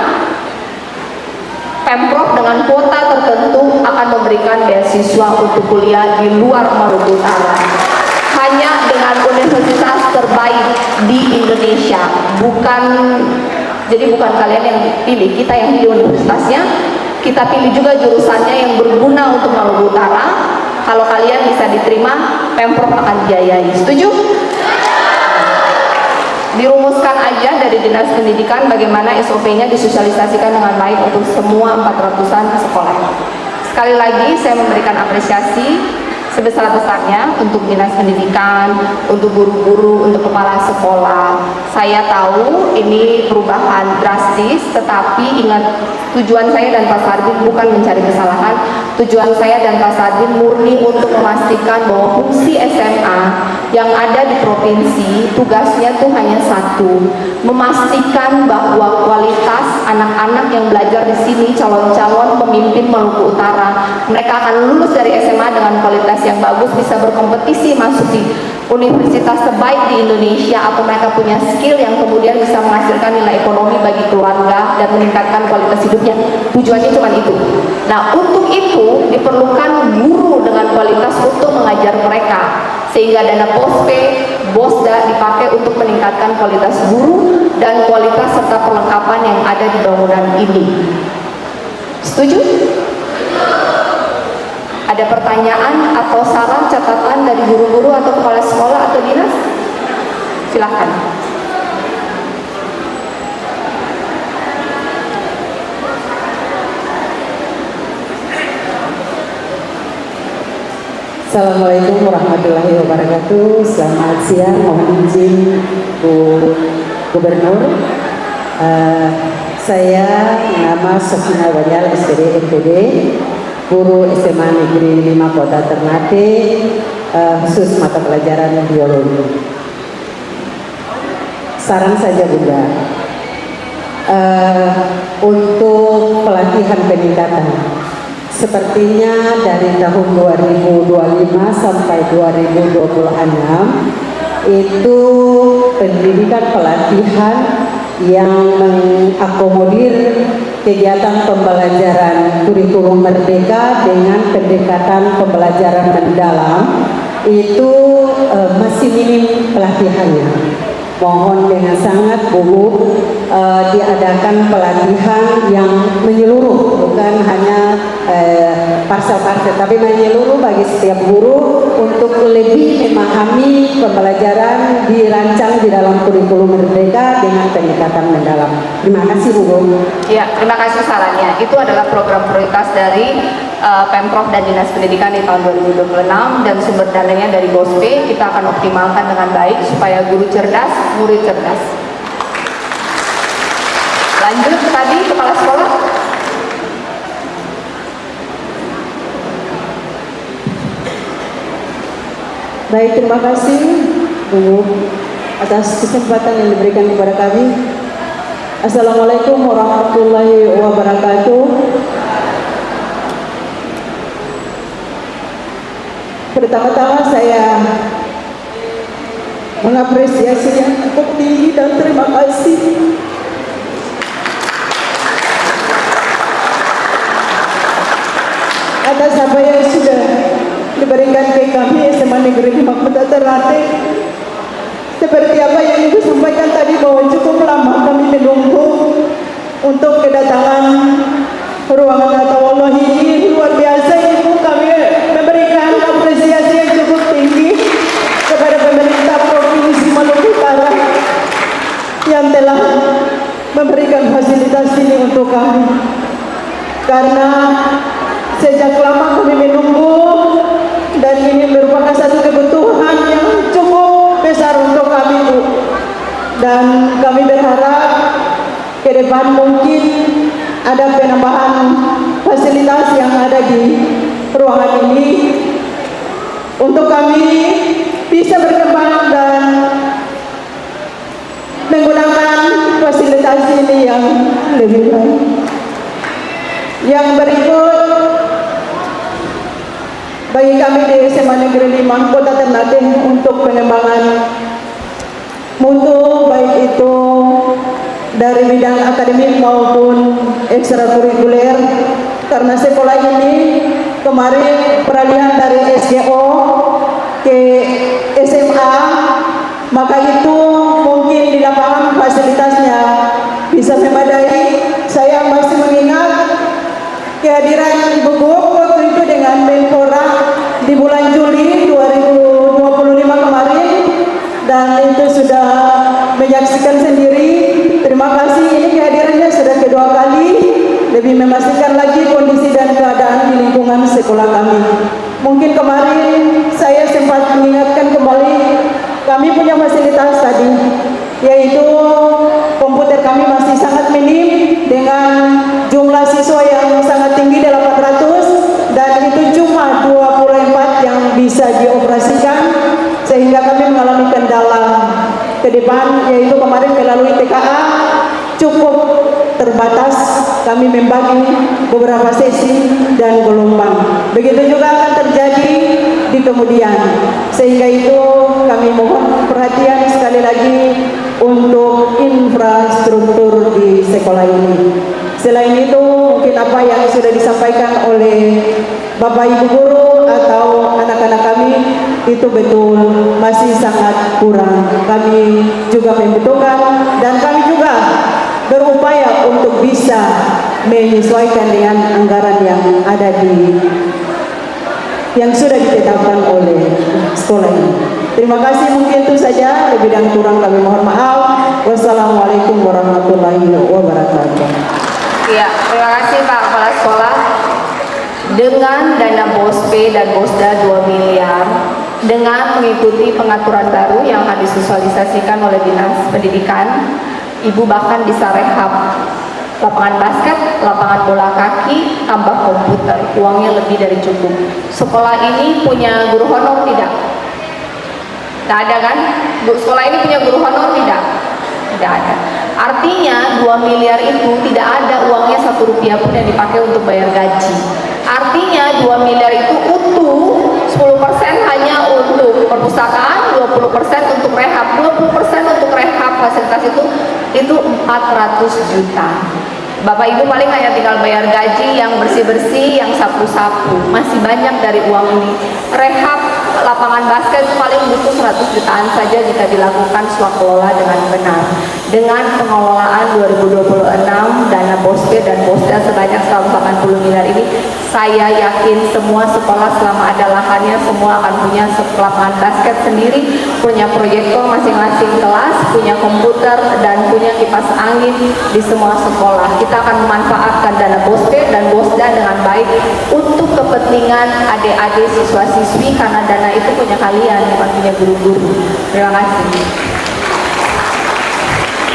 Pemprov dengan kuota tertentu akan memberikan beasiswa untuk kuliah di luar Maluku Utara. Hanya dengan universitas terbaik di Indonesia. Jadi bukan kalian yang pilih, kita yang pilih universitasnya. Kita pilih juga jurusannya yang berguna untuk Maluku Utara. Kalau kalian bisa diterima, Pemprov akan biayai. Setuju? Dirumuskan aja dari Dinas Pendidikan bagaimana SOP-nya disosialisasikan dengan baik untuk semua 400-an sekolah. Sekali lagi saya memberikan apresiasi sebesar-besarnya untuk Dinas Pendidikan, untuk guru-guru, untuk kepala sekolah. Saya tahu ini perubahan drastis, tetapi ingat tujuan saya dan Pak Sarbin bukan mencari kesalahan. Tujuan saya dan Pak Sarbin murni untuk memastikan bahwa fungsi SMA yang ada di provinsi tugasnya tuh hanya satu, memastikan bahwa kualitas anak-anak yang belajar di sini, calon-calon pemimpin Maluku Utara, mereka akan lulus dari SMA dengan kualitas yang bagus, bisa berkompetisi masuk di universitas terbaik di Indonesia, atau mereka punya skill yang kemudian bisa menghasilkan nilai ekonomi bagi keluarga dan meningkatkan kualitas hidupnya. Tujuannya cuma itu. Nah, untuk itu diperlukan guru dengan kualitas untuk mengajar mereka, sehingga dana POSPE, BOSDA dipakai untuk meningkatkan kualitas guru dan kualitas serta perlengkapan yang ada di bangunan ini. Setuju? Ada pertanyaan atau saran, catatan dari guru-guru atau kepala sekolah atau dinas? Silahkan. Assalamualaikum warahmatullahi wabarakatuh. Selamat siang, mohon izin Bu Gubernur. Saya nama Sofina Wanyal, SPD MPD, guru SMA Negeri 5 Kota Ternate, khusus mata pelajaran biologi. Saran saja Bunda, untuk pelatihan peningkatan, sepertinya dari tahun 2025 sampai 2026 itu pendidikan pelatihan yang mengakomodir kegiatan pembelajaran kurikulum merdeka dengan pendekatan pembelajaran mendalam itu masih minim pelatihannya. Mohon dengan sangat Bu, diadakan pelatihan yang menyeluruh, bukan hanya parsel-parsel, tapi menyeluruh bagi setiap guru untuk lebih memahami pembelajaran dirancang di dalam kurikulum merdeka dengan pendekatan mendalam. Terima kasih Bu. Ya, terima kasih sarannya. Itu adalah program prioritas dari Pemprov dan Dinas Pendidikan di tahun 2026, dan sumber dananya dari BOSPE kita akan optimalkan dengan baik supaya guru cerdas, murid cerdas. Lanjut tadi kepala sekolah. Baik, terima kasih Bu atas kesempatan yang diberikan kepada kami. Assalamualaikum warahmatullahi wabarakatuh. Pertama-tama saya mengapresiasi yang cukup tinggi dan terima kasih atas apa yang sudah diberikan ke kami SMA Negeri 5 Kota Ternate. Seperti apa yang Ibu sampaikan tadi bahwa cukup lama kami menunggu untuk kedatangan ruangan atau Allah ini. Luar biasa Ibu, kami memberikan apresiasi yang cukup tinggi kepada pemerintah Provinsi Maluku Utara yang telah memberikan fasilitas ini untuk kami. Karena sejak lama kami menunggu dan ini merupakan satu kebutuhan yang cukup besar untuk kami, Bu. Dan kami berharap ke depan mungkin ada penambahan fasilitas yang ada di ruangan ini untuk kami bisa berkembang dan menggunakan fasilitas ini yang lebih baik. Yang berikut, bagi kami di SMA Negeri 5 Kota Ternate untuk pengembangan mutu baik itu dari bidang akademik maupun ekstrakurikuler, karena sekolah ini kemarin peralihan dari SGO ke SMA, maka itu mungkin di lapangan fasilitasnya bisa memadai. Saya masih mengingat kehadiran Ibu Guru waktu itu dengan Menpora di bulan Juli 2025 kemarin, dan itu sudah menyaksikan sendiri. Terima kasih, ini kehadirannya sudah kedua kali, lebih memastikan lagi kondisi dan keadaan di lingkungan sekolah kami. Mungkin kemarin saya sempat mengingatkan kembali, kami punya fasilitas tadi, yaitu komputer kami masih sangat minim dengan jumlah siswa yang sangat tinggi 800, dan itu cuma 24 yang bisa dioperasikan, sehingga kami mengalami kendala ke depan, yaitu kemarin melalui TKA cukup terbatas, kami membagi beberapa sesi dan gelombang. Begitu juga akan terjadi di kemudian, sehingga itu kami mohon perhatian sekali lagi untuk infrastruktur di sekolah ini. Selain itu, mungkin apa yang sudah disampaikan oleh Bapak Ibu Guru atau anak-anak kami itu betul masih sangat kurang. Kami juga membutuhkan dan kami juga berupaya untuk bisa menyesuaikan dengan anggaran yang ada yang sudah ditetapkan oleh sekolah ini. Terima kasih, mungkin itu saja, lebih dan kurang kami mohon maaf. Wassalamualaikum warahmatullahi wabarakatuh. Ya, terima kasih Pak Kepala Sekolah. Dengan dana BOSP dan BOSDA 2 miliar, dengan mengikuti pengaturan baru yang akan disosialisasikan oleh Dinas Pendidikan, Ibu bahkan bisa rehab lapangan basket, lapangan bola kaki, tambah komputer, uangnya lebih dari cukup. Sekolah ini punya guru honor tidak? Tidak ada kan? Sekolah ini punya guru honor tidak? Tidak ada. Artinya 2 miliar itu tidak ada uangnya 1 rupiah pun yang dipakai untuk bayar gaji. Artinya 2 miliar itu utuh, 10% hanya untuk perpustakaan, 20% untuk rehab, 20% untuk rehab fasilitas itu 400 juta. Bapak Ibu paling hanya tinggal bayar gaji yang bersih-bersih, yang sapu-sapu. Masih banyak dari uang ini. Rehab lapangan basket paling butuh 100 jutaan saja jika dilakukan swakelola dengan benar. Dengan pengelolaan 2026 dana BOSP dan BOSDA sebanyak 180 miliar ini, saya yakin semua sekolah selama ada lahannya semua akan punya lapangan basket sendiri, punya proyektor masing-masing kelas, punya komputer dan punya kipas angin di semua sekolah. Kita akan memanfaatkan dana BOSP dan BOSDA dengan baik untuk kepentingan adik-adik siswa-siswi, karena dana itu punya kalian, bukan punya guru-guru. Terima kasih.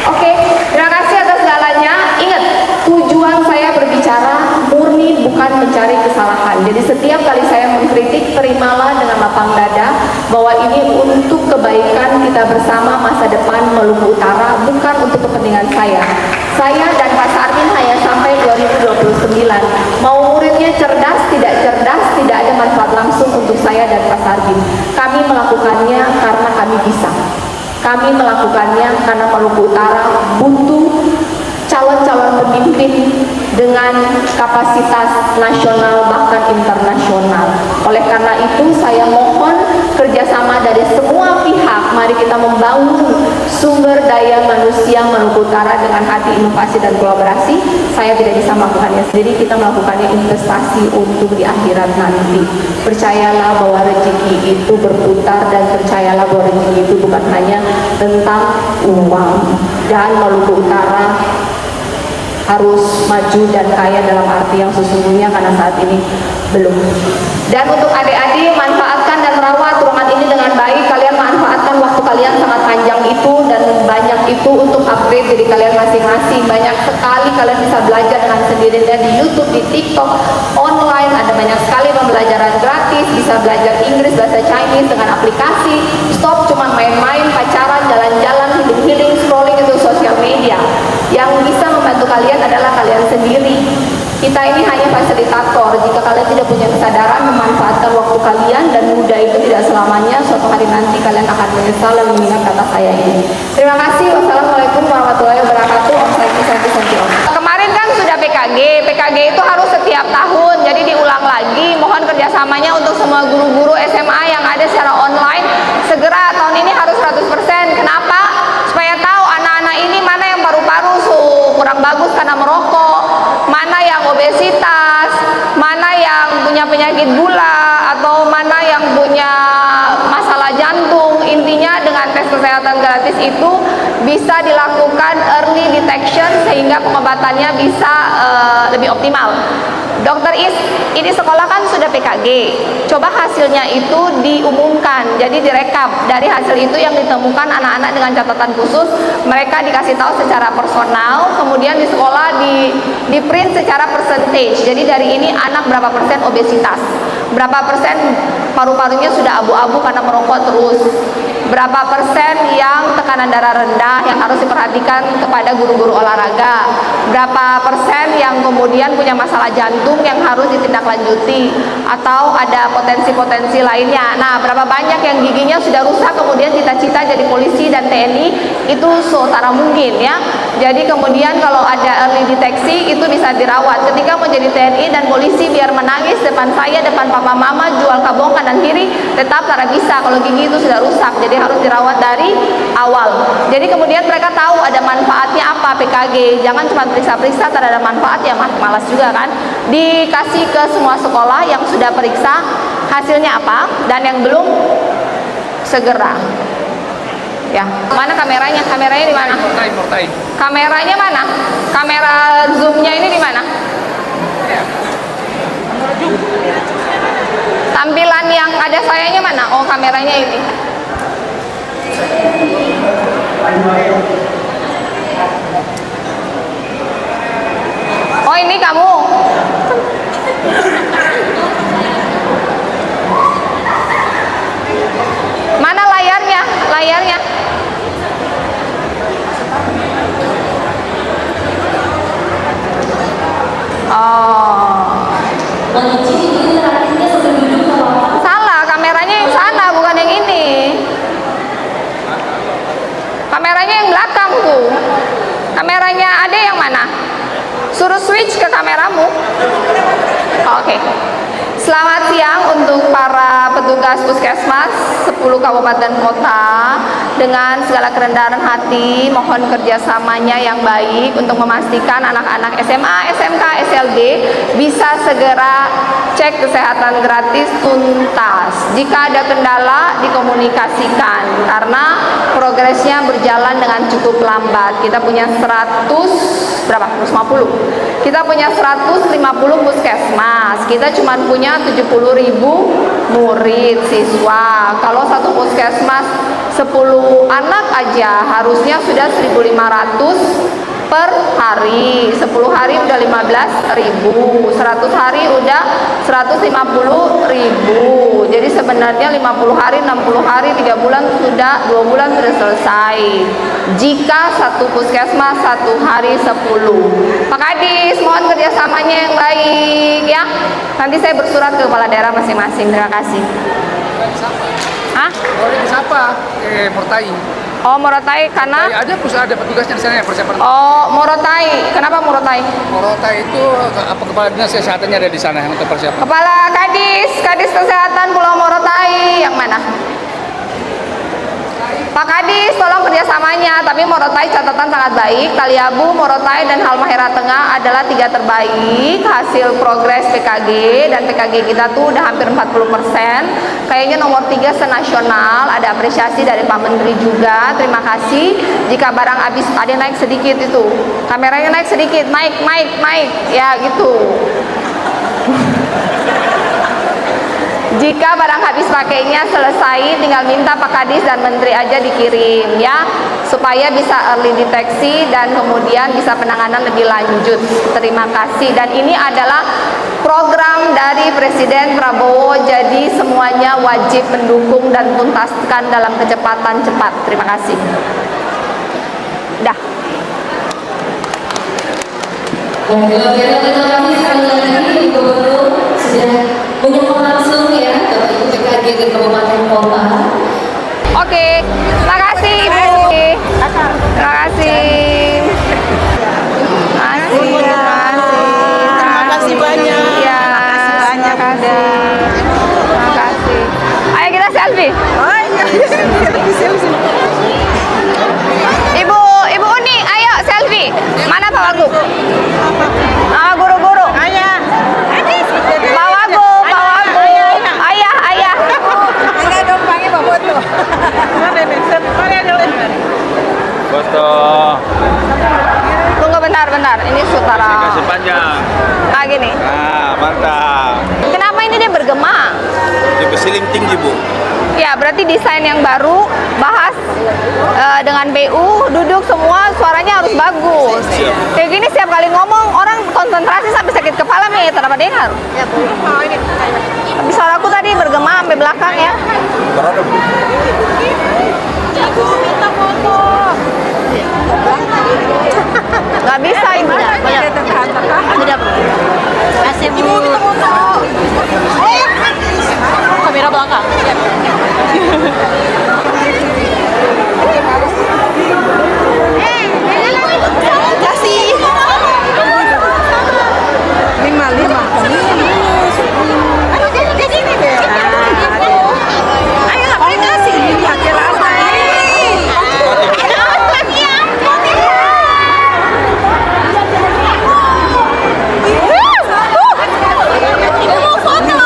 Oke, terima kasih atas segalanya. Ingat, tujuan saya berbicara murni bukan mencari kesalahan. Jadi setiap kali saya mengkritik, terimalah dengan lapang dada bahwa ini untuk kebaikan kita bersama masa depan Maluku Utara, bukan untuk kepentingan saya. Saya dan Pak Sarmin hanya sampai 2029. Mau muridnya cerdas, tidak ada manfaat langsung untuk saya dan Pak Sarmin. Kami melakukannya karena kami bisa. Kami melakukannya karena Maluku Utara butuh calon-calon pemimpin dengan kapasitas nasional bahkan internasional. Oleh karena itu saya mohon kerjasama dari semua pihak. Mari kita membangun sumber daya manusia Maluku Utara dengan hati inovasi dan kolaborasi. Saya tidak bisa melakukannya sendiri, kita melakukannya investasi untuk di akhirat nanti. Percayalah bahwa rezeki itu berputar, dan percayalah bahwa rezeki itu bukan hanya tentang uang. Dan Maluku Utara harus maju dan kaya dalam arti yang sesungguhnya, karena saat ini belum. Dan untuk adik-adik, manfaatkan dan rawat ruangan ini dengan baik. Kalian manfaatkan waktu kalian sangat panjang itu dan banyak itu untuk upgrade diri kalian masing-masing. Banyak sekali kalian bisa belajar dengan sendirinya di YouTube, di TikTok, online. Ada banyak sekali pembelajaran gratis. Bisa belajar Inggris, bahasa Chinese dengan aplikasi. Stop cuma main-main, pacaran, jalan-jalan, healing, scrolling itu sosial media. Yang bisa membantu kalian adalah kalian sendiri. Kita ini hanya fasilitator. Jika kalian tidak punya kesadaran memanfaatkan waktu kalian, dan muda itu tidak selamanya, suatu hari nanti kalian akan menyesal dan mengingat kata saya ini. Terima kasih. Wassalamualaikum warahmatullahi wabarakatuh. Kemarin kan sudah PKG. PKG itu harus setiap tahun, jadi diulang lagi. Mohon kerjasamanya untuk semua guru-guru SMA yang ada secara online. Segera tahun ini harus 100%. Kenapa? Supaya tahu anak-anak ini mana yang paru-paru kurang bagus karena merokok, mana yang obesitas, mana yang punya penyakit gula, atau mana yang punya masalah jantung. Intinya dengan tes kesehatan gratis itu bisa dilakukan early detection sehingga pengobatannya bisa lebih optimal. Dokter ini sekolah kan sudah PKG. Coba hasilnya itu diumumkan, jadi direkap. Dari hasil itu yang ditemukan anak-anak dengan catatan khusus, mereka dikasih tahu secara personal, kemudian di sekolah di print secara percentage. Jadi dari ini anak berapa persen obesitas, berapa persen paru-parunya sudah abu-abu karena merokok terus, berapa persen yang tekanan darah rendah yang harus diperhatikan kepada guru-guru olahraga, berapa persen yang kemudian punya masalah jantung yang harus ditindaklanjuti, atau ada potensi-potensi lainnya. Nah, berapa banyak yang giginya sudah rusak kemudian cita-cita jadi polisi dan TNI, itu seutara mungkin ya. Jadi kemudian kalau ada early deteksi itu bisa dirawat. Ketika menjadi TNI dan polisi biar menangis depan saya, depan papa mama, jual kabong kanan kiri, tetap tidak bisa kalau gigi itu sudah rusak. Jadi harus dirawat dari awal. Jadi kemudian mereka tahu ada manfaatnya apa PKG. Jangan cuma periksa-periksa tidak ada manfaat, ya malas juga kan. Dikasih ke semua sekolah yang sudah periksa hasilnya apa, dan yang belum segera. Ya, mana kameranya? Kameranya di mana? Kameranya mana? Kamera zoomnya ini di mana? Tampilan yang ada sayanya mana? Oh, kameranya ini. Oh, ini kamu. Mana layarnya? Layarnya. Oh. Salah, kameranya yang sana, bukan yang ini. Kameranya yang belakang tuh. Kameranya ada yang mana? Suruh switch ke kameramu. Oke. Selamat siang untuk para petugas puskesmas 10 kabupaten kota. Dengan segala kerendahan hati, mohon kerjasamanya yang baik untuk memastikan anak-anak SMA, SMK, SLB bisa segera cek kesehatan gratis tuntas. Jika ada kendala, dikomunikasikan karena progresnya berjalan dengan cukup lambat. Kita punya 150. Kita punya 150 puskesmas. Kita cuma punya 70.000 murid siswa. Kalau satu puskesmas 10 anak aja harusnya sudah 1.500 per hari. 10 hari udah 15.000, 100 hari udah 150.000. Jadi sebenarnya 50 hari, 60 hari, 3 bulan sudah, 2 bulan sudah selesai. Jika satu puskesmas 1 hari 10. Pak Kadis, mohon kerjasamanya yang baik ya. Nanti saya bersurat ke kepala daerah masing-masing. Terima kasih. Siapa? Hah? Boleh siapa? Portai. Oh, Morotai karena Ada pusat, ada petugasnya di sana yang persiapan. Oh, Morotai. Kenapa Morotai? Morotai itu apa kepala dinas kesehatannya ada di sana yang untuk persiapan. Kepala Kadis Kesehatan Pulau Morotai yang mana? Pak Kadis, tolong kerjasamanya. Tapi Morotai catatan sangat baik. Taliabu, Morotai, dan Halmahera Tengah adalah 3 terbaik hasil progres PKG. Dan PKG kita tuh udah hampir 40%. Kayaknya nomor 3 senasional. Ada apresiasi dari Pak Menteri juga. Terima kasih. Jika barang habis, ada naik sedikit itu. Kameranya naik sedikit. Naik. Ya gitu. Jika barang habis pakainya selesai, tinggal minta Pak Kadis dan Menteri aja dikirim ya, supaya bisa early deteksi dan kemudian bisa penanganan lebih lanjut. Terima kasih. Dan ini adalah program dari Presiden Prabowo, jadi semuanya wajib mendukung dan tuntaskan dalam kecepatan cepat. Terima kasih. Dah. Terima kasih sekali lagi Gubernur sudah menyokong langsung ya Bapak Ibu PKG ke Kabupaten Kota. Oke, terima kasih Ibu. Terima kasih. Terima kasih banyak. Ya, terima kasih. Terima kasih. Ayo kita selfie. Ibu Uni, ayo selfie. Mana Pak Wagub? Guru-guru. Pak Wagub. Ayah. Foto. Tunggu bentar. Ini sutara. Kasih panjang. Nah gini. Nah, mantap. Kenapa ini dia bergema? Di pesiling tinggi, Bu. Ya, berarti desain yang baru, bahas dengan BU, duduk semua suaranya harus bagus. Kayak gini setiap kali ngomong orang konsentrasi sampai sakit kepala nih, tanpa dengar. Tapi suaraku tadi bergema sampai belakang ya. Berada, Bu. Gak bisa ibu. Kasih bu. Kamera belakang. Kasih. 5. Aduh, jadi sini deh. Ayo ngapain kasih? Pakai lantai. Mau foto.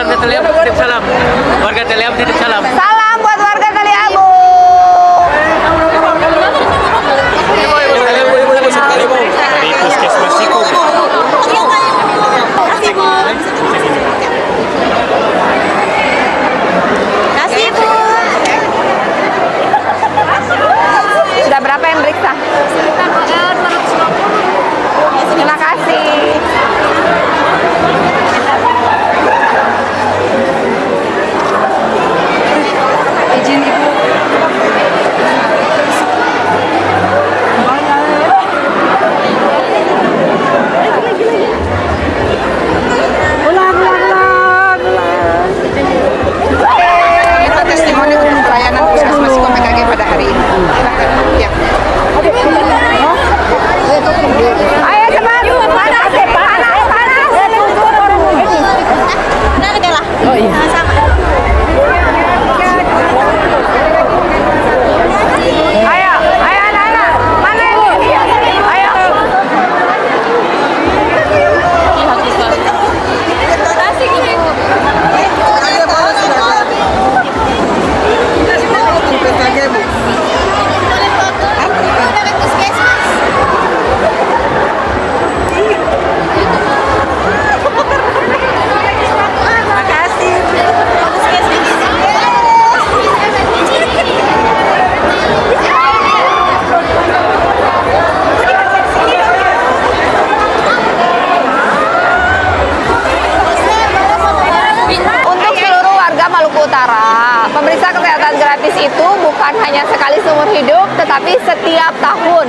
warga Taliabu titip salam. Warga Taliabu titip salam. Salam buat warga Taliabu. Dari Puskesmas Siku. Kasih Bu. Sudah berapa yang beriksa? Terima kasih. Izin Ibu. Kita testimoni untuk pelayanan Puskesmas Siku PKG pada hari ini. Ya. Ayo cepat. Panas, panas, panas. Oh iya. Ayo, ayo anak-anak. Mana ini? Ayo. Untuk seluruh warga Maluku Utara, pemeriksa kesehatan gratis itu bukan hanya sekali seumur hidup, tetapi setiap tahun.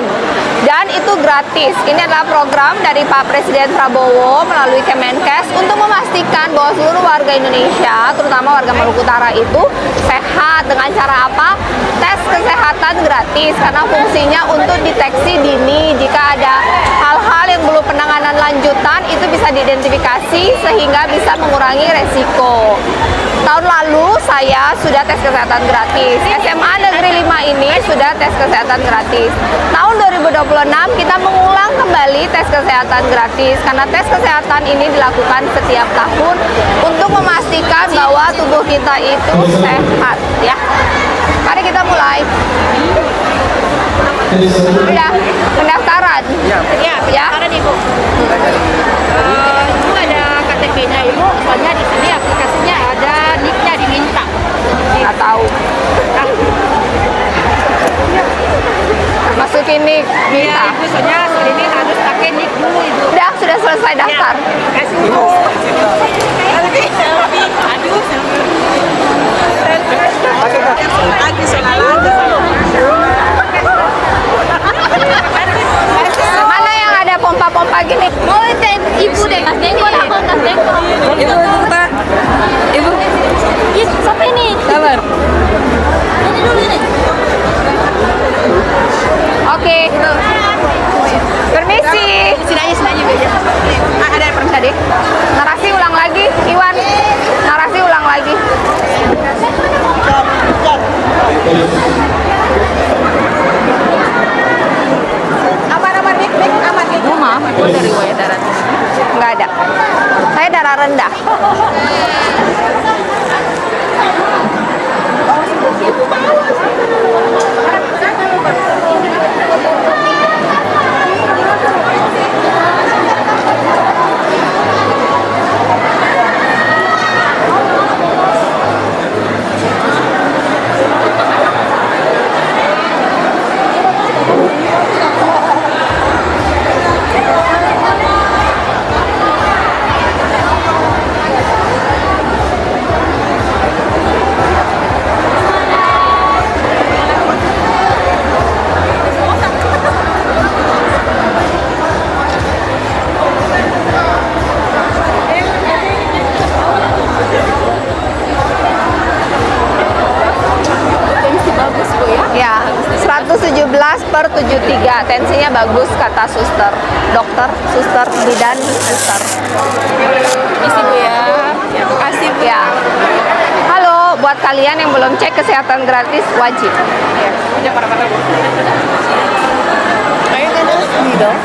Dan itu gratis. Ini adalah program dari Pak Presiden Prabowo melalui Kemenkes untuk memastikan bahwa seluruh warga Indonesia, terutama warga Maluku Utara itu sehat. Dengan cara apa? Tes kesehatan gratis, karena fungsinya untuk deteksi dini. Jika ada hal-hal yang belum penanganan lanjutan, itu bisa diidentifikasi sehingga bisa mengurangi resiko. Tahun lalu saya sudah tes kesehatan gratis. SMA Negeri 5 ini sudah tes kesehatan gratis. Tahun 2026 kita mengulang kembali tes kesehatan gratis, karena tes kesehatan ini dilakukan setiap tahun untuk memastikan bahwa tubuh kita itu sehat, ya. Mari kita mulai. Sudah pendaftaran. Ya. Pendaftaran Ibu. Itu ada KTP-nya Ibu, soalnya di sini aplikasinya ada nick-nya diminta. Nggak tahu. Masukin nick, minta. Iya Ibu, soalnya ini harus pakai nick dulu Ibu. Udah, sudah selesai daftar. Kasih Ibu. Aduh, Mana yang ada pompa-pompa gini? mau Ibu deh, Mas Dengko, aku Mas Dengko. Ibu, Ibu. Ih, sampai nih. Sabar. Ini dulu nih. Oke. Permisi. Sini aja beda. Ada permisi adik. Narasi ulang lagi, Iwan. Narasi ulang lagi. Aman, Dik, aman. Maaf, aku dari riwayat darah. Nggak ada. Saya darah rendah. Ya, 117/73. Tensinya bagus kata suster. Dokter, suster, bidan, suster. Isi Bu ya. Ya, makasih Bu. Ya. Halo, buat kalian yang belum cek kesehatan gratis wajib. Udah para-para Bu. Kayak kan ini dong.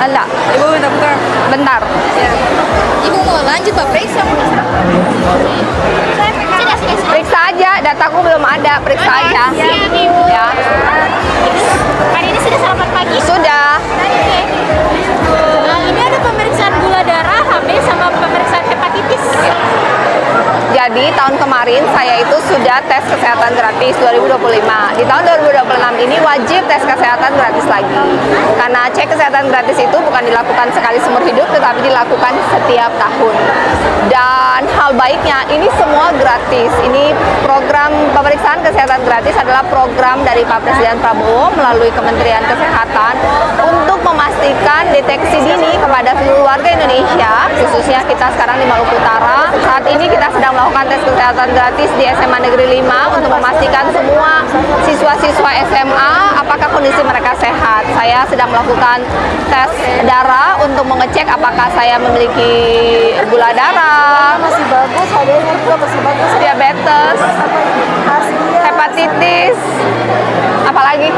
Enggak. Ibu minta buka. Bentar. Ibu mau lanjut Pak periksa? Periksa aja, dataku belum ada, periksa aja. Siap Ibu. Ya. Hari ini sudah sarapan pagi? Sudah. Ini ada pemeriksaan gula darah, HB, sama pemeriksaan hepatitis. Jadi tahun kemarin saya itu sudah tes kesehatan gratis 2025. Di tahun 2026 ini wajib tes kesehatan gratis lagi. Karena cek kesehatan gratis itu bukan dilakukan sekali seumur hidup, tetapi dilakukan setiap tahun. Dan hal baiknya ini semua gratis. Ini program pemeriksaan kesehatan gratis adalah program dari Pak Presiden Prabowo melalui Kementerian Kesehatan untuk memastikan deteksi dini kepada seluruh warga Indonesia, khususnya kita sekarang di Maluku Utara. Saat ini kita sedang melakukan tes kesehatan gratis di SMA Negeri 5 untuk memastikan semua siswa-siswa SMA apakah kondisi mereka sehat. Saya sedang melakukan tes darah untuk mengecek apakah saya memiliki gula darah, Masih bagus, HB-nya juga masih bagus. diabetes, hepatitis, apalagi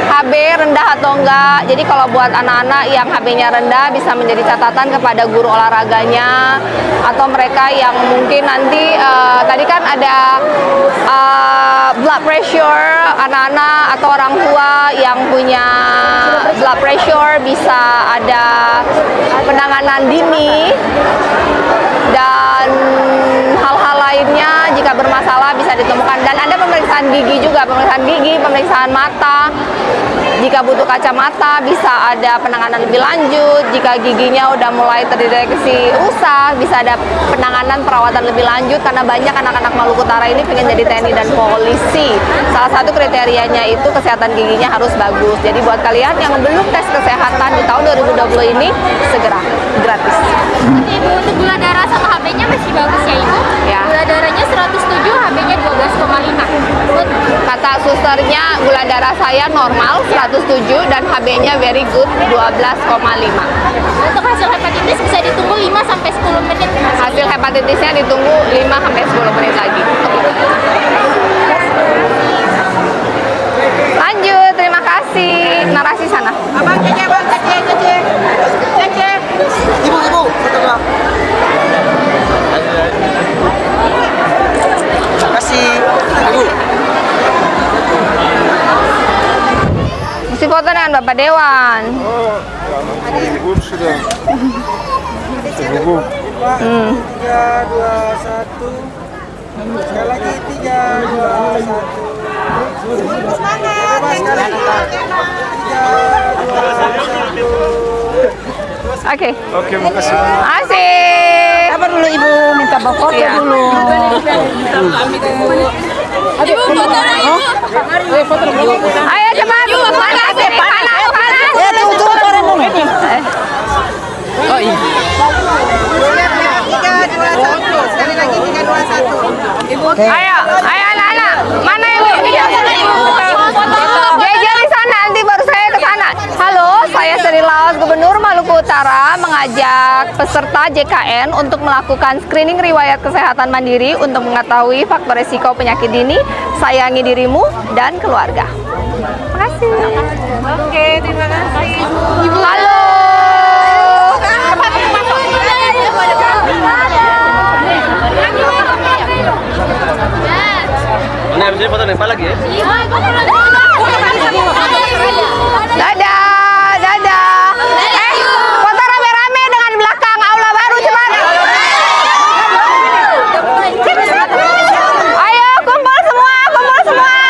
HB rendah atau enggak. Jadi kalau buat anak-anak yang HB-nya rendah bisa menjadi catatan kepada guru olahraganya, atau mereka yang mungkin nanti tadi kan ada blood pressure anak-anak atau orang tua yang punya blood pressure bisa ada penanganan dini, dan hal-hal lainnya jika bermasalah bisa ditemukan. Dan ada pemeriksaan gigi juga, pemeriksaan gigi, pemeriksaan mata. Jika butuh kacamata bisa ada penanganan lebih lanjut. Jika giginya udah mulai terdeteksi rusak bisa ada penanganan perawatan lebih lanjut, karena banyak anak-anak Maluku Utara ini pengen jadi TNI dan polisi. Salah satu kriterianya itu kesehatan giginya harus bagus. Jadi buat kalian yang belum tes kesehatan di tahun 2020 ini segera gratis. Ibu untuk gula darah sama HB-nya masih bagus ya Ibu? Ya. Gula darahnya 107, HB-nya 12,5. Kata susternya gula darah saya normal 107 dan HB-nya very good 12,5. Untuk hasil hepatitis bisa ditunggu 5 sampai 10 menit. Hasil hepatitisnya ditunggu 5 sampai 10 menit lagi. Lanjut, terima kasih. Narasi sana. Abang cek, cek. Ibu, fotograf. Terima kasih. Ibu. Mesti foto dengan Bapak Dewan. Ibu sudah terhubung. 3, 2, 1. Sekali lagi 3, 2, 1. Semangat. Sekali lagi. 3, 2, 1. Oke. Oke, makasih. Asik. Apa dulu Ibu minta foto dulu. Ibu foto Ibu. Ayo cepat. Panas, panas. Ya, tuh orang dulu. Oh iya. 3, 2, 1. Sekali lagi 3, 2, 1. Ayo anak-anak. Mana yang Jejer di sana, nanti baru saya ke sana. Halo, saya Sri Laos, Gubernur Maluku Utara, mengajak peserta JKN untuk melakukan screening riwayat kesehatan mandiri untuk mengetahui faktor resiko penyakit dini. Sayangi dirimu dan keluarga. Terima kasih. Oke, terima kasih. Halo. Ini habis ini foto nempel lagi ya? Dadah, dadah. Foto rame-rame dengan belakang aula baru cepat. Ayo kumpul semua, kumpul semua.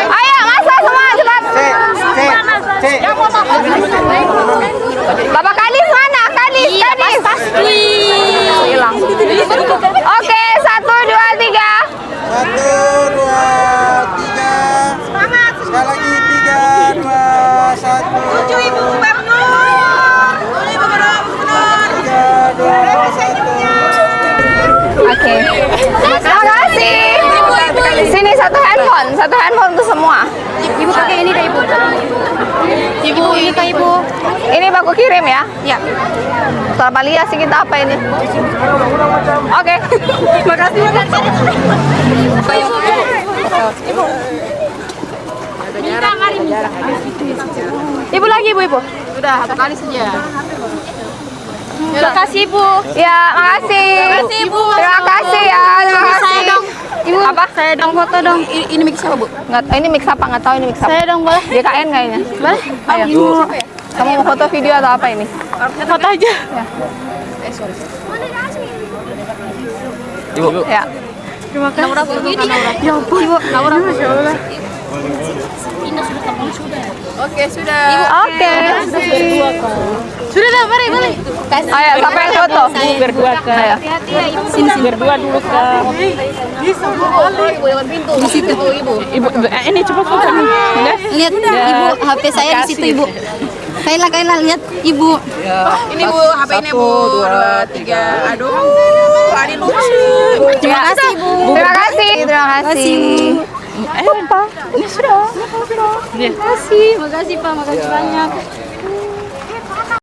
Ayo, masa semua cepat. Bapak Kadis mana? Kadis, Kadis. Hilang. Oke, 1, 2, 3. 1, 2, 3. Semangat. Sekali lagi 3, 2, 1. Tuju Ibu Gubernur. Tuju Ibu Gubernur. 3, 2, 1. Oke. Terima kasih. Sini satu handphone untuk semua. Ibu pakai ini deh Ibu. Ibu ini kah Ibu? Ini aku kirim ya. Ya. Setelah Malia sih kita apa ini? Oke. Makasih. Ibu lagi ibu. Sudah, satu kali saja. Terima kasih Ibu. Ya, makasih. Terima kasih Ibu. Terima kasih ya. Terima kasih. Saya dong. Ibu, Apa? Saya dong foto dong. Ini mix apa Bu? Nggak, ini mix apa? Nggak tahu ini mix apa. Saya dong boleh. DKN kayaknya. Boleh? Ayo. Ibu. Kamu mau foto video atau apa ini? Foto aja. Ibu. Ya. Terima kasih. Naura foto kan Naura. Ya ampun. Ibu, Naura Masya Allah. Oke, sudah. Ibu, Oke. Sudah dah, mari balik. Ayo, siapa yang foto? Berdua ke. Ayo. Sini. Berdua dulu ke. Di situ Ibu. Ibu, ini cepat foto nih. Udah? Lihat Ibu, HP saya di situ Ibu. Kaila lihat Ibu. Ini Bu, HP-nya Bu. 2, 3. Aduh. Tadi lucu. Terima kasih Ibu. Terima kasih. Terima kasih. Terima kasih Pak, makasih banyak.